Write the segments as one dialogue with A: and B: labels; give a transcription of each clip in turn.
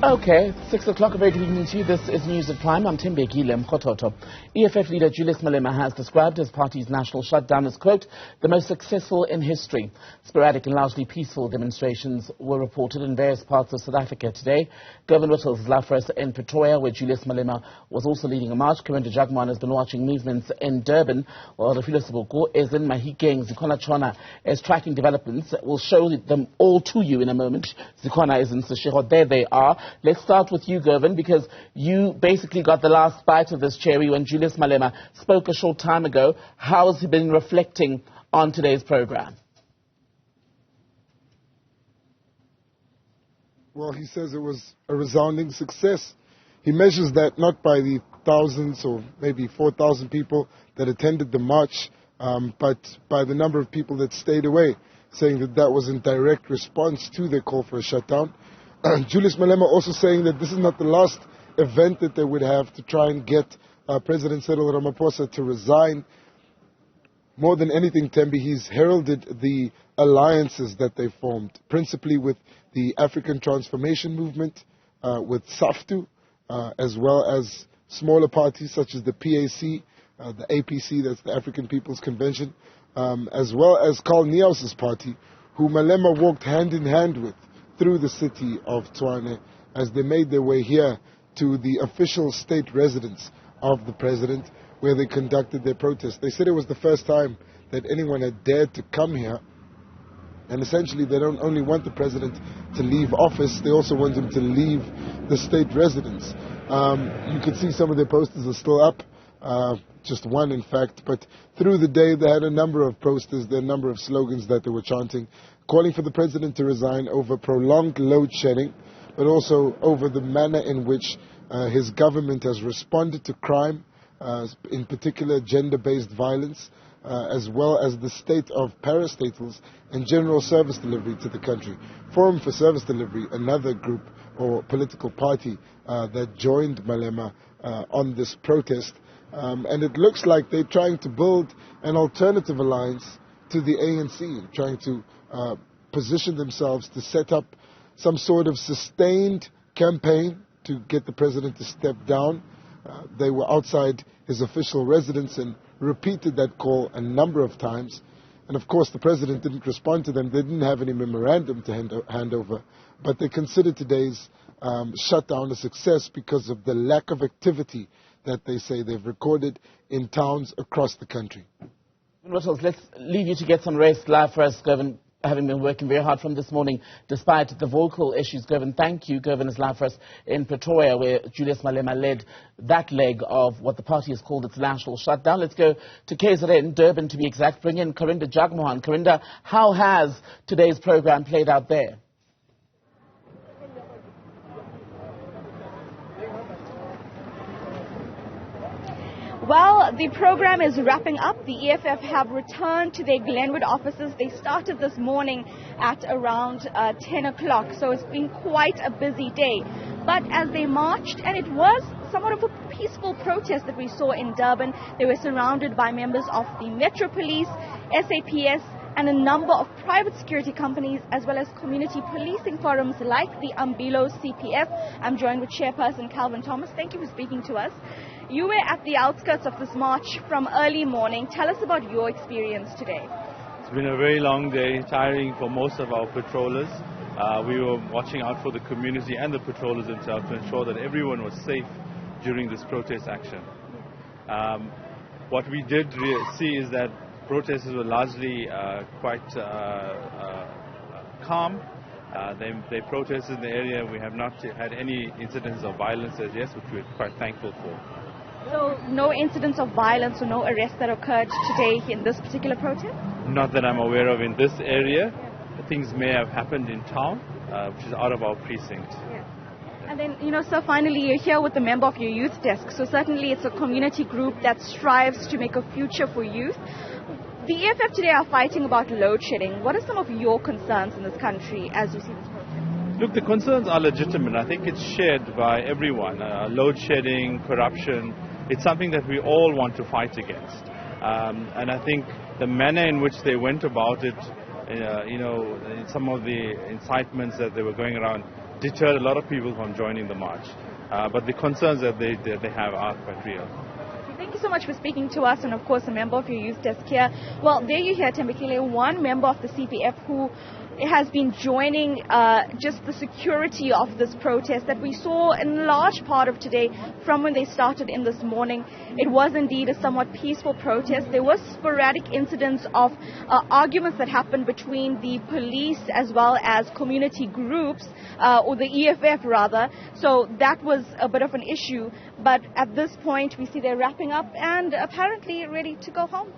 A: Okay, 6 o'clock, a very good evening to you. This is News at Prime. I'm Timbekile Mkhototo. EFF leader Julius Malema has described his party's national shutdown as, quote, the most successful in history. Sporadic and largely peaceful demonstrations were reported in various parts of South Africa today. Govan Whittles is live for us in Pretoria, where Julius Malema was also leading a march. Karinda Jagmohan has been watching movements in Durban, while Refiloe Seboko is in Mahikeng. Zikhona Tshona is tracking developments. We'll show them all to you in a moment. Zikhona is in Seshego. There they are. Let's start with you, Govan, because you basically got the last bite of this cherry when Julius Malema spoke a short time ago. How has he been reflecting on today's program?
B: Well, he says it was a resounding success. He measures that not by the thousands or maybe 4,000 people that attended the march, but by the number of people that stayed away, saying that that was in direct response to their call for a shutdown. Julius Malema also saying that this is not the last event that they would have to try and get President Cyril Ramaphosa to resign. More than anything, Tembi, he's heralded the alliances that they formed, principally with the African Transformation Movement, with SAFTU, as well as smaller parties such as the PAC, the APC, that's the African People's Convention, as well as Carl Niehaus's party, who Malema walked hand in hand with through the city of Tshona as they made their way here to the official state residence of the president, where they conducted their protest. They said it was the first time that anyone had dared to come here, and essentially they don't only want the president to leave office, they also want him to leave the state residence. You could see some of their posters are still up, just one in fact, but through the day they had a number of posters, there are a number of slogans that they were chanting, calling for the president to resign over prolonged load shedding, but also over the manner in which his government has responded to crime, in particular gender-based violence, as well as the state of parastatals and general service delivery to the country. Forum for Service Delivery, another group or political party that joined Malema on this protest, and it looks like they're trying to build an alternative alliance to the ANC, trying to position themselves to set up some sort of sustained campaign to get the president to step down. They were outside his official residence and repeated that call a number of times. And of course, the president didn't respond to them. They didn't have any memorandum to hand over. But they considered today's shutdown a success because of the lack of activity that they say they've recorded in towns across the country.
A: Whittles, let's leave you to get some rest. Live for us, Govan, having been working very hard from this morning despite the vocal issues. Govan, thank you. Govan is live for us in Pretoria, where Julius Malema led that leg of what the party has called its national shutdown. Let's go to KZN, Durban to be exact. Bring in Karinda Jagmohan. Karinda, how has today's program played out there?
C: Well, the program is wrapping up. The EFF have returned to their Glenwood offices. They started this morning at around 10 o'clock, so it's been quite a busy day. But as they marched, and it was somewhat of a peaceful protest that we saw in Durban, they were surrounded by members of the Metro Police, SAPS, and a number of private security companies, as well as community policing forums like the Umbilo CPF. I'm joined with Chairperson Calvin Thomas. Thank you for speaking to us. You were at the outskirts of this march from early morning. Tell us about your experience today.
D: It's been a very long day, tiring for most of our patrollers. We were watching out for the community and the patrollers themselves to ensure that everyone was safe during this protest action. What we did see is that protesters were largely quite calm. They protested in the area. We have not had any incidents of violence as yet, which we're quite thankful for.
C: So no incidents of violence or no arrests that occurred today in this particular protest?
D: Not that I'm aware of in this area. Things may have happened in town, which is out of our precinct.
C: Yeah. And then, so finally you're here with the member of your youth desk. So certainly it's a community group that strives to make a future for youth. The EFF today are fighting about load shedding. What are some of your concerns in this country as you see this protest?
D: Look, the concerns are legitimate. I think it's shared by everyone. Load shedding, corruption, it's something that we all want to fight against. And I think the manner in which they went about it, some of the incitements that they were going around deterred a lot of people from joining the march. But the concerns that they have are quite real.
C: Thank you so much for speaking to us, and of course a member of your youth desk here. Well, there you hear Thembekile, one member of the CPF who has been joining just the security of this protest that we saw in large part of today from when they started in this morning. It was indeed a somewhat peaceful protest. There were sporadic incidents of arguments that happened between the police as well as community groups, or the EFF rather. So that was a bit of an issue. But at this point, we see they're wrapping up and apparently ready to go home.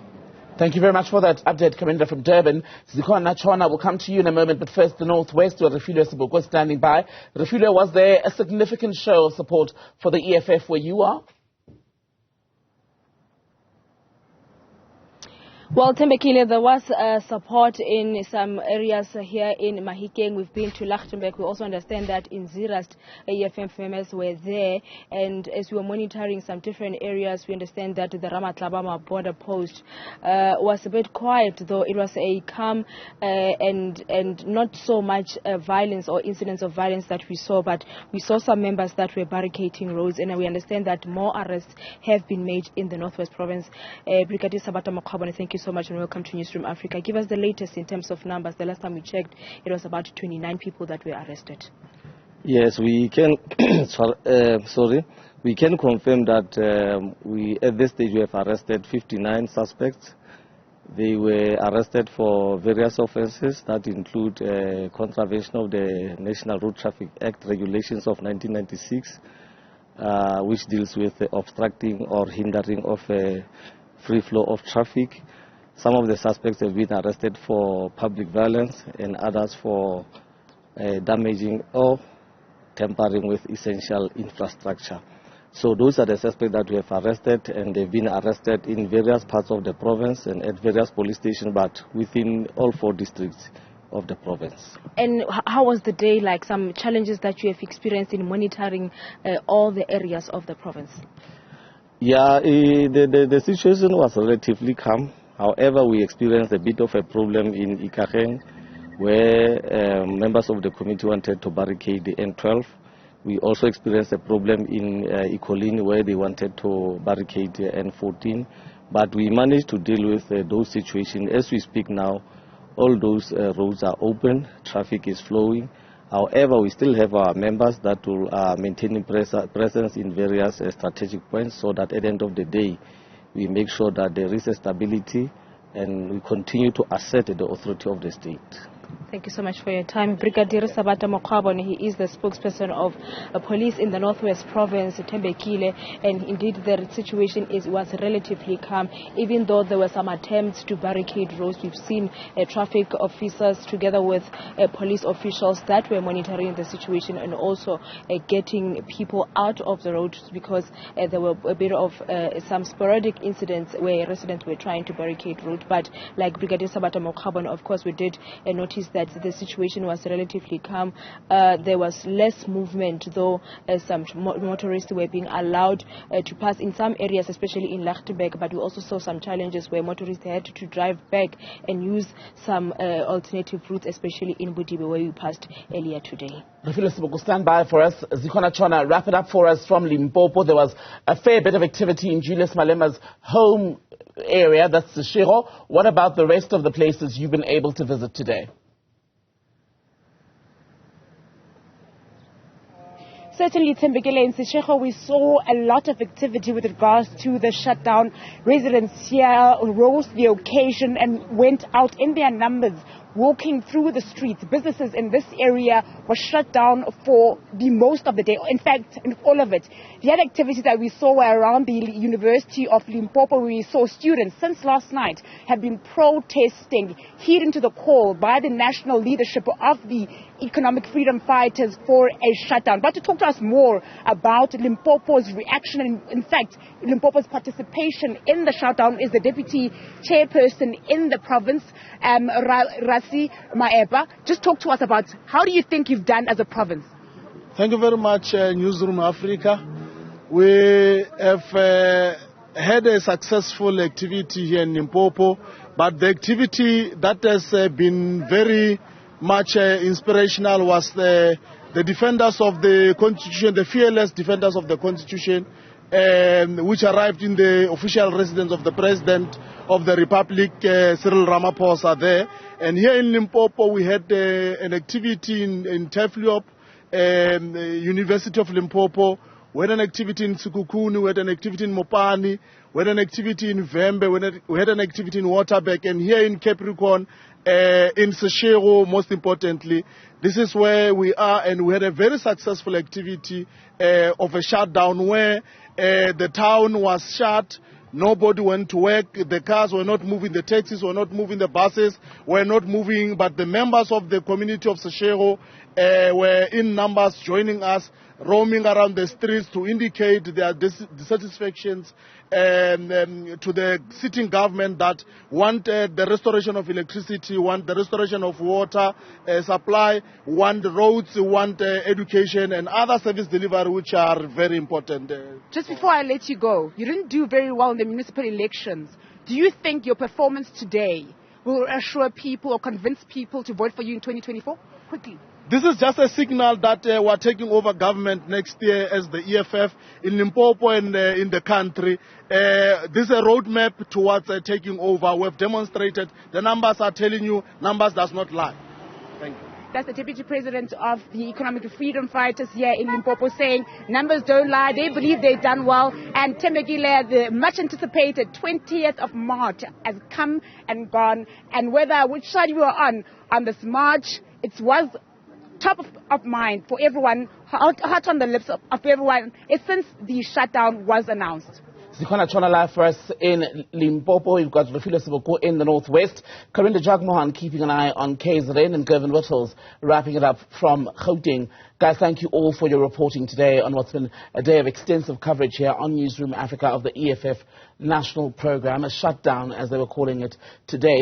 A: Thank you very much for that update, Karinda from Durban. Zikhona, Tshona, will come to you in a moment, but first the Northwest, where Refiloe Seboko standing by. Refiloe, was there a significant show of support for the EFF where you are?
E: Well, Thembekile, there was support in some areas here in Mahikeng. We've been to Lichtenburg. We also understand that in Zeerust, EFF members were there. And as we were monitoring some different areas, we understand that the Ramatlabama border post was a bit quiet, though it was a calm and not so much violence or incidents of violence that we saw. But we saw some members that were barricading roads, and we understand that more arrests have been made in the Northwest Province. Brigadier Sabata Mokhabane, thank you so much and welcome to Newzroom Afrika. Give us the latest in terms of numbers. The last time we checked, it was about 29 people that were arrested.
F: Yes, we can. We can confirm that we at this stage we have arrested 59 suspects. They were arrested for various offences that include contravention of the National Road Traffic Act regulations of 1996, which deals with obstructing or hindering of free flow of traffic. Some of the suspects have been arrested for public violence and others for damaging or tampering with essential infrastructure. So those are the suspects that we have arrested, and they've been arrested in various parts of the province and at various police stations, but within all 4 districts of the province.
E: And how was the day like? Some challenges that you have experienced in monitoring all the areas of the province? Yeah,
F: the situation was relatively calm. However, we experienced a bit of a problem in Ikageng, where members of the committee wanted to barricade the N12. We also experienced a problem in Ikolini, where they wanted to barricade the N14. But we managed to deal with those situations. As we speak now, all those roads are open, traffic is flowing. However, we still have our members that will maintain presence in various strategic points, so that at the end of the day, we make sure that there is a stability and we continue to assert the authority of the state.
E: Thank you so much for your time. Brigadier Sabata Mokhabane, he is the spokesperson of police in the Northwest Province, Thembekile, and indeed the situation was relatively calm, even though there were some attempts to barricade roads. We've seen traffic officers together with police officials that were monitoring the situation and also getting people out of the roads, because there were a bit of some sporadic incidents where residents were trying to barricade roads. But like Brigadier Sabata Mokhabane, of course, we did notice that the situation was relatively calm. There was less movement, though some motorists were being allowed to pass in some areas, especially in Lichtenburg, but we also saw some challenges where motorists had to drive back and use some alternative routes, especially in Budibe, where we passed earlier today.
A: Refiloe Seboko, stand by for us. Zikhona, Tshona, wrap it up for us from Limpopo. There was a fair bit of activity in Julius Malema's home area, that's the Shiro. What about the rest of the places you've been able to visit today?
G: Certainly, Thembekile, in Seshego, we saw a lot of activity with regards to the shutdown. Residents here rose to the occasion and went out in their numbers, walking through the streets. Businesses in this area were shut down for the most of the day. In fact, in all of it. The other activities that we saw were around the University of Limpopo, where we saw students since last night have been protesting, heeding to the call by the national leadership of the economic freedom fighters for a shutdown. But to talk to us more about Limpopo's reaction and, in fact, Limpopo's participation in the shutdown is the deputy chairperson in the province, Maeba. Just talk to us about how do you think you've done as a province?
H: Thank you very much, Newzroom Afrika. We have had a successful activity here in Limpopo, but the activity that has been very much inspirational was the the defenders of the Constitution, the fearless defenders of the Constitution, which arrived in the official residence of the President of the Republic, Cyril Ramaphosa there. And here in Limpopo, we had an activity in Tefliop, University of Limpopo. We had an activity in Sekhukhune, we had an activity in Mopani, we had an activity in Vembe, we had an activity in Waterberg, and here in Capricorn, in Seshego, most importantly. This is where we are, and we had a very successful activity of a shutdown where the town was shut. Nobody went to work. The cars were not moving. The taxis were not moving. The buses were not moving. But the members of the community of Seshego were in numbers joining us, roaming around the streets to indicate their dissatisfactions to the sitting government that wanted the restoration of electricity, want the restoration of water supply, want roads, want education and other service delivery which are very important.
G: Just before I let you go, you didn't do very well in the municipal elections. Do you think your performance today will assure people or convince people to vote for you in 2024? Quickly.
H: This is just a signal that we're taking over government next year as the EFF in Limpopo and in the country. This is a roadmap towards taking over. We've demonstrated. The numbers are telling you numbers does not lie. Thank you.
G: That's the Deputy President of the Economic Freedom Fighters here in Limpopo saying numbers don't lie. They believe they've done well. And Thembekile, the much anticipated 20th of March has come and gone. And whether which side you are on this march, it was top of mind for everyone, hot on the lips of everyone, since the shutdown was announced.
A: Zikhona, Tshona live for us in Limpopo. You've got Refiloe Seboko in the northwest. Karinda, Jagmohan keeping an eye on KZN, and Govan Whittles wrapping it up from Gauteng. Guys, thank you all for your reporting today on what's been a day of extensive coverage here on Newzroom Afrika of the EFF national program, a shutdown as they were calling it today.